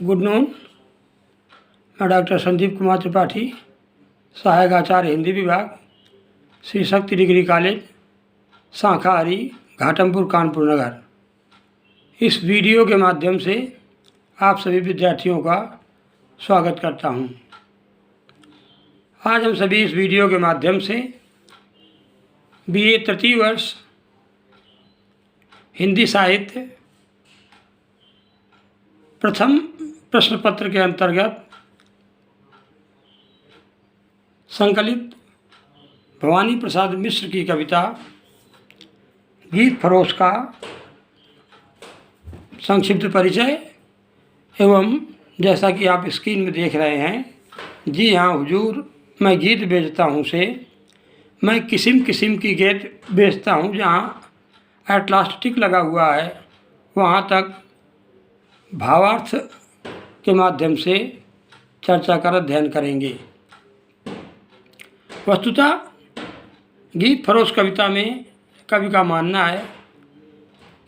Good noon. मैं doctor Sandeep Kumar Tripathi, सहायक आचार्य हिंदी विभाग, श्री शक्ति डिग्री कॉलेज, शाखाहारी, घाटमपुर, कानपुर नगर। इस वीडियो के माध्यम से आप सभी विद्यार्थियों का स्वागत करता हूं। आज हम सभी इस वीडियो के माध्यम से बीए तृतीय वर्ष हिंदी साहित्य प्रथम प्रश्न पत्र के अंतर्गत संकलित भवानी प्रसाद मिश्र की कविता गीत फरोश का संक्षिप्त परिचय एवं जैसा कि आप स्क्रीन में देख रहे हैं, जी हाँ हुजूर मैं गीत बेचता हूँ से मैं किस्म किस्म की गीत बेचता हूँ। जहाँ एट लास्ट टिक लगा हुआ है वहाँ तक भावार्थ के माध्यम से चर्चा कर अध्ययन करेंगे। वस्तुतः गीत फरोश कविता में कवि का मानना है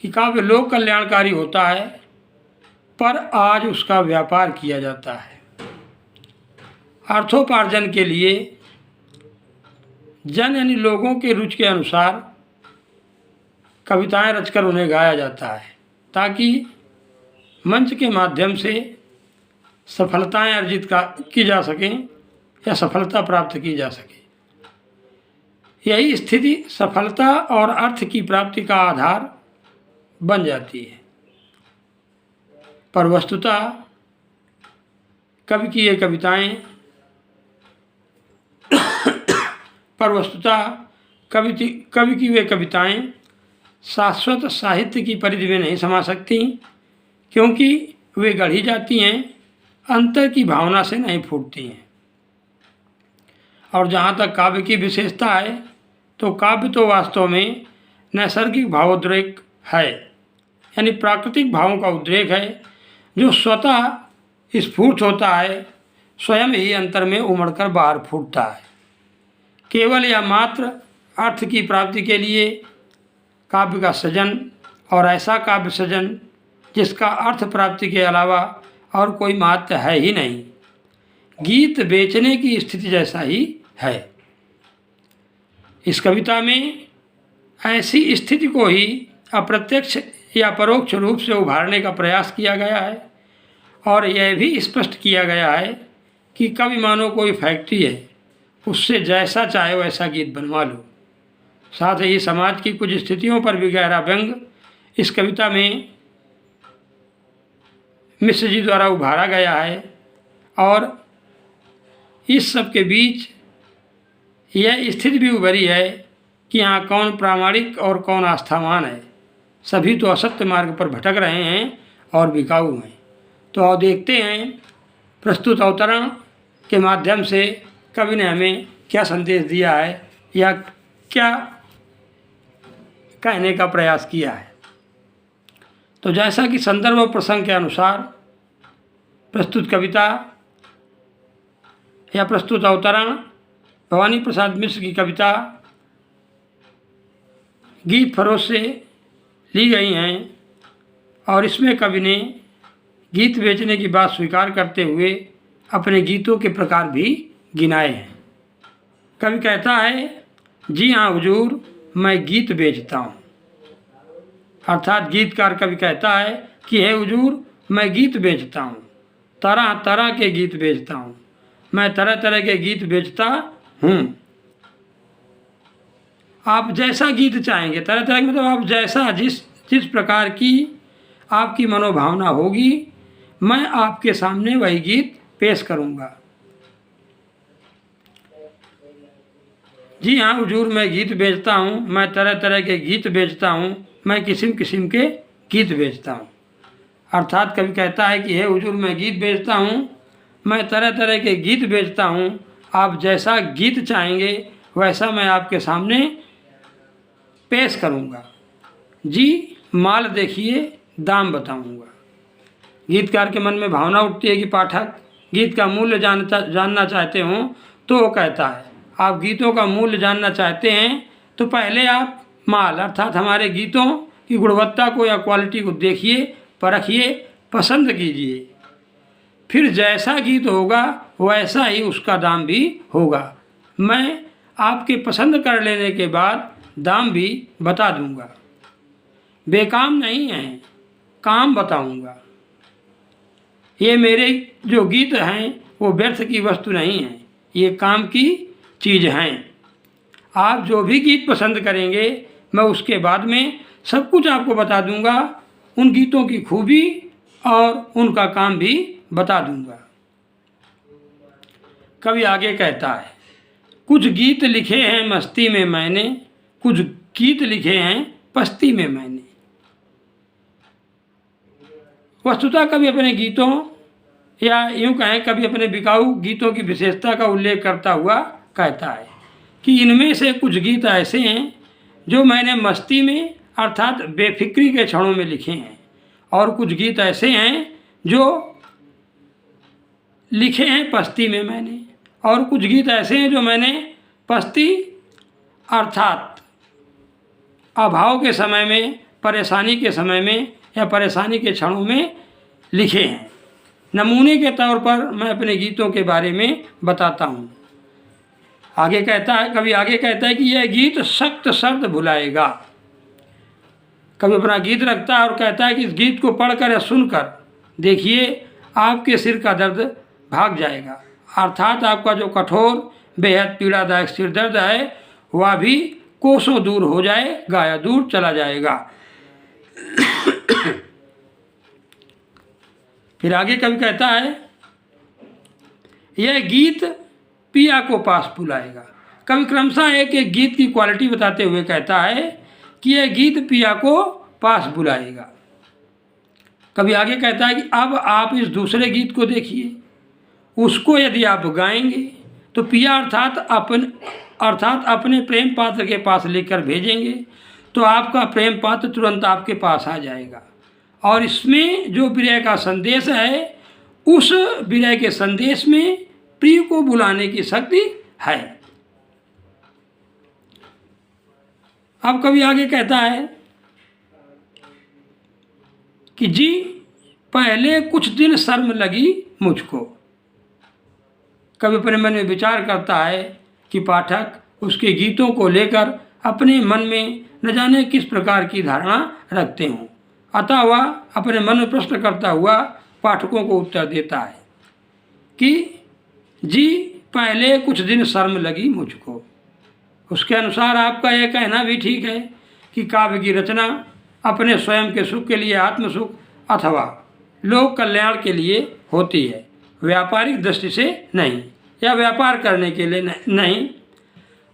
कि काव्य लोक कल्याणकारी होता है, पर आज उसका व्यापार किया जाता है। अर्थोपार्जन के लिए जन यानी लोगों के रुचि के अनुसार कविताएं रचकर उन्हें गाया जाता है ताकि मंच के माध्यम से सफलताएं अर्जित की जा सकें या सफलता प्राप्त की जा सके। यही स्थिति सफलता और अर्थ की प्राप्ति का आधार बन जाती है। पर वस्तुतः कवि की ये कविताएं कवि की वे कविताएं शाश्वत साहित्य की परिधि में नहीं समा सकती, क्योंकि वे गढ़ी जाती हैं अंतर की भावना से नहीं फूटती हैं। और जहाँ तक काव्य की विशेषता है तो काव्य तो वास्तव में नैसर्गिक भावोद्रेक है, यानी प्राकृतिक भावों का उद्रेक है जो स्वतः स्फूर्त होता है, स्वयं ही अंतर में उमड़कर बाहर फूटता है। केवल या मात्र अर्थ की प्राप्ति के लिए काव्य का सृजन, और ऐसा काव्य सृजन जिसका अर्थ प्राप्ति के अलावा और कोई महत्व है ही नहीं, गीत बेचने की स्थिति जैसा ही है। इस कविता में ऐसी स्थिति को ही अप्रत्यक्ष या परोक्ष रूप से उभारने का प्रयास किया गया है, और यह भी स्पष्ट किया गया है कि कवि मानो कोई फैक्ट्री है, उससे जैसा चाहे वैसा गीत बनवा लो। साथ ही समाज की कुछ स्थितियों पर भी गहरा व्यंग इस कविता में मिश्र जी द्वारा उभारा गया है। और इस सब के बीच यह स्थिति भी उभरी है कि यहाँ कौन प्रामाणिक और कौन आस्थावान है। सभी तो असत्य मार्ग पर भटक रहे हैं और बिकाऊ हैं। तो आओ देखते हैं प्रस्तुत अवतरण के माध्यम से कवि ने हमें क्या संदेश दिया है या क्या कहने का प्रयास किया है। तो जैसा कि संदर्भ और प्रसंग के अनुसार प्रस्तुत कविता या प्रस्तुत अवतरण भवानी प्रसाद मिश्र की कविता गीत फरोश से ली गई हैं, और इसमें कवि ने गीत बेचने की बात स्वीकार करते हुए अपने गीतों के प्रकार भी गिनाए हैं। कवि कहता है, जी हाँ हुजूर मैं गीत बेचता हूँ। अर्थात गीतकार कवि कहता है कि हे हुजूर मैं गीत बेचता हूँ, तरह तरह के गीत बेचता हूँ, मैं तरह तरह के गीत बेचता हूँ। आप जैसा गीत चाहेंगे, तरह तरह के मतलब आप जैसा जिस प्रकार की आपकी मनोभावना होगी, मैं आपके सामने वही गीत पेश करूँगा। जी हाँ हुजूर मैं गीत बेचता हूँ, मैं तरह तरह के गीत बेचता हूँ, मैं किस्म किस्म के गीत बेचता हूँ। अर्थात कवि कहता है कि हे हुजूर मैं गीत बेचता हूँ, मैं तरह तरह के गीत बेचता हूँ, आप जैसा गीत चाहेंगे वैसा मैं आपके सामने पेश करूँगा। जी माल देखिए दाम बताऊँगा। गीतकार के मन में भावना उठती है कि पाठक गीत का मूल्य जानना चाहते हों, तो वो कहता है आप गीतों का मूल्य जानना चाहते हैं तो पहले आप माल अर्थात हमारे गीतों की गुणवत्ता को या क्वालिटी को देखिए, परखिए, पसंद कीजिए। फिर जैसा गीत होगा वैसा ही उसका दाम भी होगा। मैं आपके पसंद कर लेने के बाद दाम भी बता दूंगा। बेकाम नहीं है, काम बताऊंगा। ये मेरे जो गीत हैं वो व्यर्थ की वस्तु नहीं है, ये काम की चीज़ हैं। आप जो भी गीत पसंद करेंगे मैं उसके बाद में सब कुछ आपको बता दूंगा, उन गीतों की खूबी और उनका काम भी बता दूंगा। कवि आगे कहता है, कुछ गीत लिखे हैं मस्ती में मैंने, कुछ गीत लिखे हैं पस्ती में मैंने। वस्तुतः कभी अपने गीतों या यूँ कहें कभी अपने बिकाऊ गीतों की विशेषता का उल्लेख करता हुआ कहता है कि इनमें से कुछ गीत ऐसे हैं जो मैंने मस्ती में अर्थात बेफिक्री के क्षणों में लिखे हैं, और कुछ गीत ऐसे हैं जो लिखे हैं पस्ती में मैंने, और कुछ गीत ऐसे हैं जो मैंने पस्ती अर्थात अभाव के समय में, परेशानी के समय में या परेशानी के क्षणों में लिखे हैं। नमूने के तौर पर मैं अपने गीतों के बारे में बताता हूँ। आगे कहता है, कभी आगे कहता है कि यह गीत सख्त शर्त भुलाएगा। कभी अपना गीत रखता है और कहता है कि इस गीत को पढ़कर या सुनकर देखिए आपके सिर का दर्द भाग जाएगा, अर्थात आपका जो कठोर बेहद पीड़ादायक सिर दर्द है वह भी कोसों दूर हो जाएगा या दूर चला जाएगा। फिर आगे कभी कहता है, यह गीत पिया को पास बुलाएगा। कभी क्रमशः एक गीत की क्वालिटी बताते हुए कहता है कि यह गीत पिया को पास बुलाएगा। कभी आगे कहता है कि अब आप इस दूसरे गीत को देखिए, उसको यदि आप गाएंगे तो पिया अर्थात अपने प्रेम पात्र के पास लेकर भेजेंगे तो आपका प्रेम पात्र तुरंत आपके पास आ जाएगा, और इसमें जो विरह का संदेश है उस विरह के संदेश में प्रिय को बुलाने की शक्ति है। अब कभी आगे कहता है कि जी पहले कुछ दिन शर्म लगी मुझको। कभी अपने मन में विचार करता है कि पाठक उसके गीतों को लेकर अपने मन में न जाने किस प्रकार की धारणा रखते हों, अतः वह अपने मन में प्रश्न करता हुआ पाठकों को उत्तर देता है कि जी पहले कुछ दिन शर्म लगी मुझको। उसके अनुसार आपका यह कहना भी ठीक है कि काव्य की रचना अपने स्वयं के सुख के लिए, आत्म सुख अथवा लोक कल्याण के लिए होती है, व्यापारिक दृष्टि से नहीं या व्यापार करने के लिए नहीं।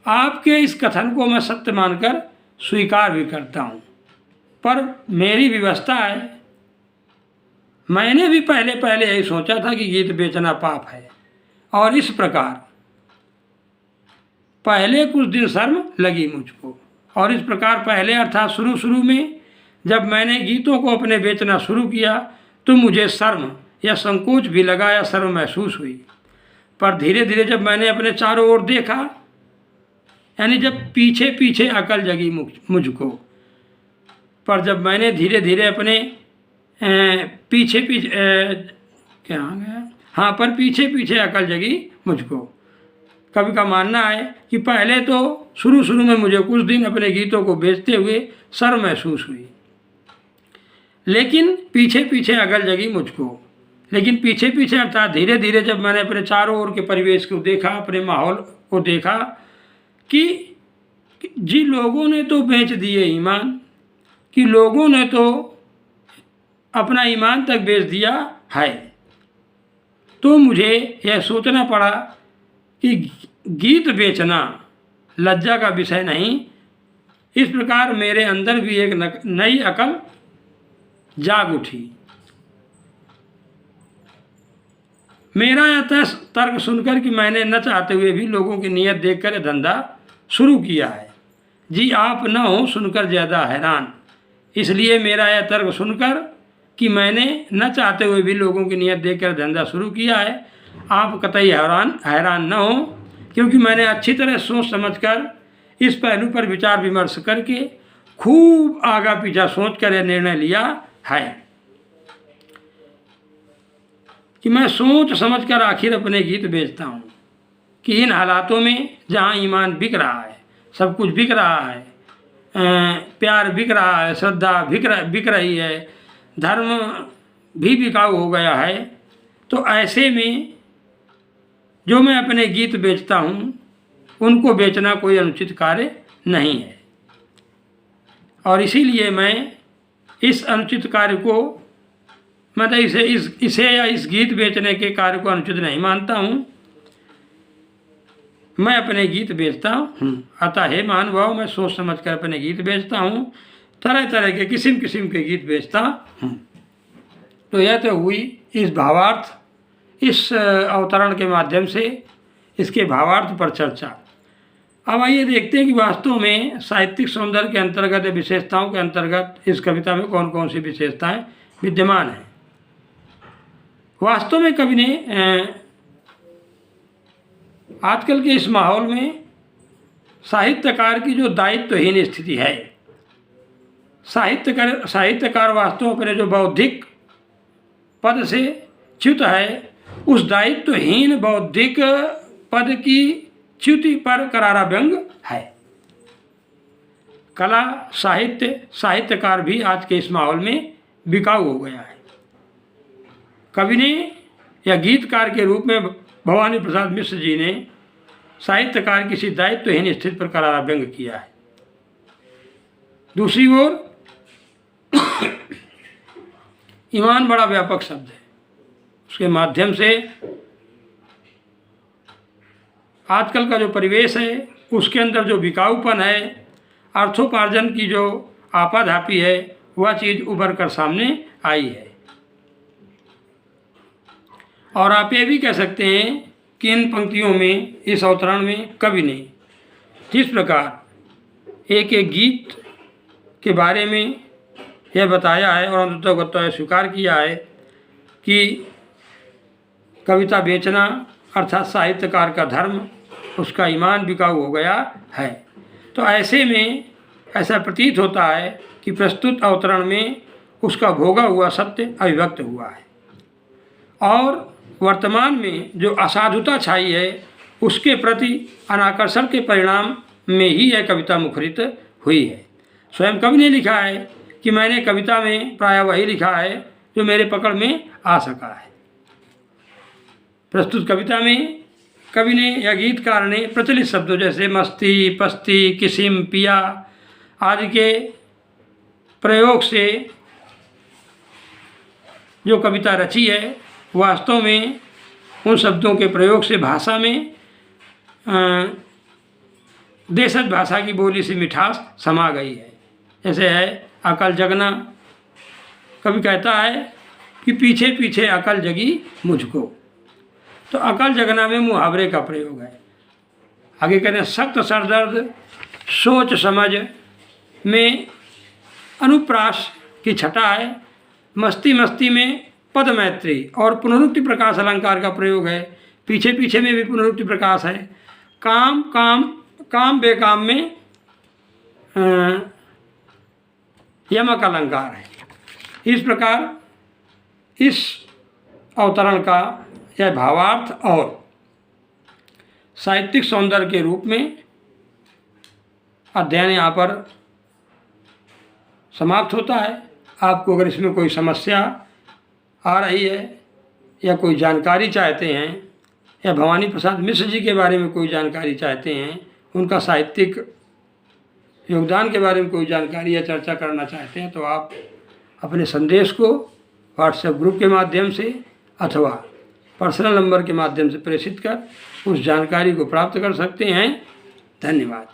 आपके इस कथन को मैं सत्य मानकर स्वीकार भी करता हूँ, पर मेरी व्यवस्था है। मैंने भी पहले यही सोचा था कि गीत बेचना पाप है, और इस प्रकार पहले कुछ दिन शर्म लगी मुझको, और इस प्रकार पहले अर्थात शुरू में जब मैंने गीतों को अपने बेचना शुरू किया तो मुझे शर्म या संकोच भी लगा या शर्म महसूस हुई, पर धीरे धीरे जब मैंने अपने चारों ओर देखा, यानी जब पीछे अकल जगी मुझको, पर जब मैंने धीरे धीरे अपने पीछे अकल जगी मुझको। कवि का मानना है कि पहले तो शुरू में मुझे कुछ दिन अपने गीतों को बेचते हुए शर्म महसूस हुई, लेकिन पीछे अकल जगी मुझको। लेकिन पीछे अर्थात धीरे धीरे जब मैंने अपने चारों ओर के परिवेश को देखा, अपने माहौल को देखा कि जी लोगों ने तो बेच दिए ईमान, कि लोगों ने तो अपना ईमान तक बेच दिया है, तो मुझे यह सोचना पड़ा कि गीत बेचना लज्जा का विषय नहीं। इस प्रकार मेरे अंदर भी एक नई अकल जाग उठी। मेरा यह तर्क सुनकर कि मैंने न चाहते हुए भी लोगों की नीयत देखकर धंधा शुरू किया है। जी आप न हो सुनकर ज़्यादा हैरान, इसलिए मेरा यह तर्क सुनकर कि मैंने न चाहते हुए भी लोगों की नीयत देखकर धंधा शुरू किया है, आप कतई हैरान न हो, क्योंकि मैंने अच्छी तरह सोच समझकर इस पहलू पर विचार विमर्श करके खूब आगा पीछा सोच कर यह निर्णय लिया है कि मैं सोच समझ कर आखिर अपने गीत बेचता हूँ कि इन हालातों में जहाँ ईमान बिक रहा है, सब कुछ बिक रहा है, प्यार बिक रहा है, श्रद्धा बिक रही है, धर्म भी बिकाऊ हो गया है, तो ऐसे में जो मैं अपने गीत बेचता हूँ उनको बेचना कोई अनुचित कार्य नहीं है। और इसीलिए मैं इस अनुचित कार्य को, मतलब इसे या इस गीत बेचने के कार्य को अनुचित नहीं मानता हूँ। मैं अपने गीत बेचता हूँ। अतः हे महानुभाव, मैं सोच समझ कर अपने गीत बेचता हूँ, तरह तरह के किस्म किस्म के गीत बेचता हूँ। तो यह तो हुई इस भावार्थ, इस अवतरण के माध्यम से इसके भावार्थ पर चर्चा। अब आइए देखते हैं कि वास्तव में साहित्यिक सौंदर्य के अंतर्गत, विशेषताओं के अंतर्गत इस कविता में कौन कौन सी विशेषताएं विद्यमान हैं। वास्तव में कवि ने आजकल के इस माहौल में साहित्यकार की जो दायित्वहीन स्थिति है, साहित्यकार वास्तव में अपने जो बौद्धिक पद से च्युत है, उस दायित्वहीन बौद्धिक पद की च्युति पर करारा व्यंग है। कला, साहित्य, साहित्यकार भी आज के इस माहौल में बिकाऊ हो गया है। कवि ने या गीतकार के रूप में भवानी प्रसाद मिश्र जी ने साहित्यकार की इसी दायित्वहीन स्थिति पर करारा व्यंग किया है। दूसरी ओर ईमान बड़ा व्यापक शब्द है, उसके माध्यम से आजकल का जो परिवेश है उसके अंदर जो बिकाऊपन है, अर्थोपार्जन की जो आपाधापी है, वह चीज़ उभर कर सामने आई है। और आप ये भी कह सकते हैं कि इन पंक्तियों में, इस अवतरण में कवि ने जिस प्रकार एक एक गीत के बारे में यह बताया है और अंततः स्वीकार किया है कि कविता बेचना अर्थात साहित्यकार का धर्म, उसका ईमान बिकाऊ हो गया है, तो ऐसे में ऐसा प्रतीत होता है कि प्रस्तुत अवतरण में उसका भोगा हुआ सत्य अभिव्यक्त हुआ है और वर्तमान में जो असाधुता छाई है उसके प्रति अनाकर्षण के परिणाम में ही यह कविता मुखरित हुई है। स्वयं कवि ने लिखा है कि मैंने कविता में प्रायः वही लिखा है जो मेरे पकड़ में आ सका है। प्रस्तुत कविता में कवि ने या गीतकार ने प्रचलित शब्दों जैसे मस्ती, पस्ती, किस्म, पिया आदि के प्रयोग से जो कविता रची है, वास्तव में उन शब्दों के प्रयोग से भाषा में देशज भाषा की बोली सी मिठास समा गई है। जैसे है अकल जगना, कवि कहता है कि पीछे पीछे अकल जगी मुझको, तो अकल जगना में मुहावरे का प्रयोग है। आगे कहते हैं सख्त सरदर्द सोच समझ में अनुप्रास की छटा है, मस्ती मस्ती में पद मैत्री और पुनरुक्ति प्रकाश अलंकार का प्रयोग है। पीछे पीछे में भी पुनरुक्ति प्रकाश है। काम काम काम बेकाम में यमक अलंकार है। इस प्रकार इस अवतरण का यह भावार्थ और साहित्यिक सौंदर्य के रूप में अध्ययन यहाँ पर समाप्त होता है। आपको अगर इसमें कोई समस्या आ रही है या कोई जानकारी चाहते हैं या भवानी प्रसाद मिश्र जी के बारे में कोई जानकारी चाहते हैं, उनका साहित्यिक योगदान के बारे में कोई जानकारी या चर्चा करना चाहते हैं, तो आप अपने संदेश को व्हाट्सएप ग्रुप के माध्यम से अथवा पर्सनल नंबर के माध्यम से प्रेषित कर उस जानकारी को प्राप्त कर सकते हैं। धन्यवाद।